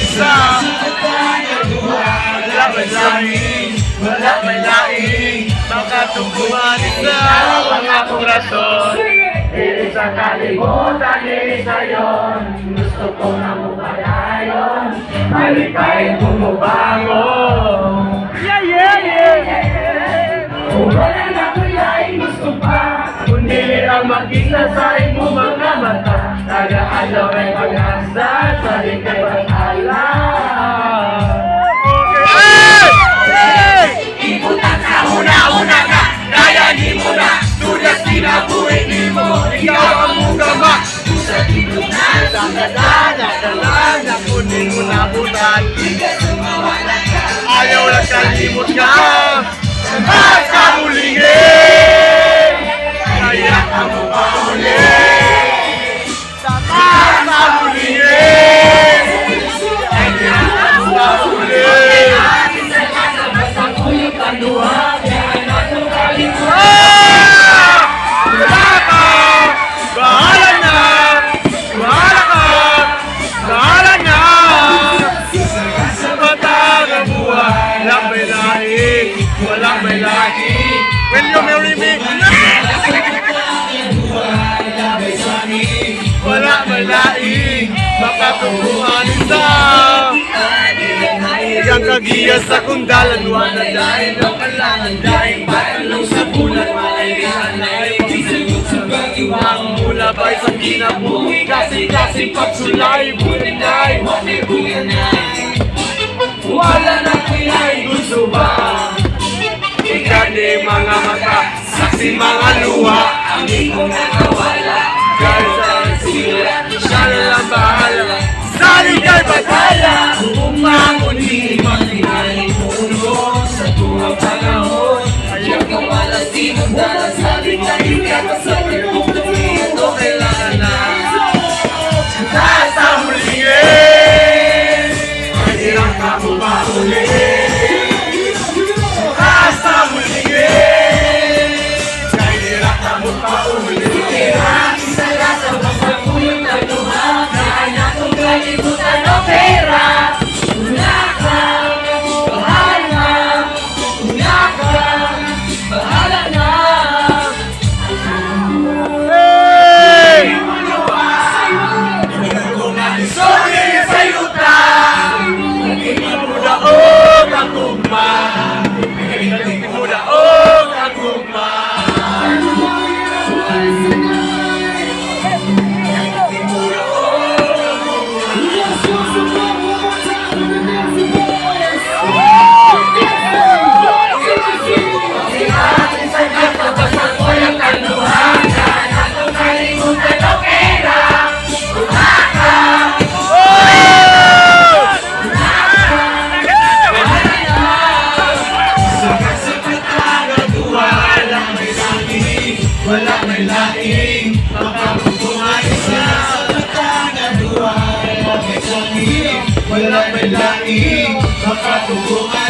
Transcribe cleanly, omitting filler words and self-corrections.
isa. Wala may laing, wala may laing, makatungkuhan isa mga rason. Sa kalibutan isa yun, gusto ko na mapalayon, malikain bumubangon. Yeah, yeah, yeah. Kung wala na kulay, gusto pa, kundi ang makita sa iyong mga mata, nag-aalaw ay pag-asa sa likay pag-ala. Ibutan ka, una-una ka, kaya di mo na, tulas kinabuhi di mo, ikaw ang mugama. Sa tibok na, Nagdala, kunin mo na butan. sumawala ka, Ayaw lang kalimot ka, at kamulingin. Kaya ka mo paulit, sa kamulingin. Kaya ka mo paulit. basta kuyog ang luha, kaya natin kalimutan. Wala ka! Bahala na! Bahala ka! Bahala na! Sa mata ng buhay, walang may lahi, walang may lahi. Will you marry me? Wala may lahi, makatungkuhan isa. Yang kagiya sa kundalan, wala dahil ng kalangan, dahil patalong sa bulan, malaihan ay ang mula ba'y sa kinabuhi, kasi pagsulay, buyanay, wala na kilay, gusto ba? Ikani mga mata, saksi mga luha, ang ikong nakawala, dahil sa sila, siya na lang bahala, sa ligay batala, umangon di matinay, puno sa tuwang panahon, ayaw kang malasibong dala sa ligay, ikaw sa mundo, ito kailangan na, sa mulingin, mahirap ka mo paulit. Wala may laing, makatungkuhan isa. Wala may laing, makatungkuhan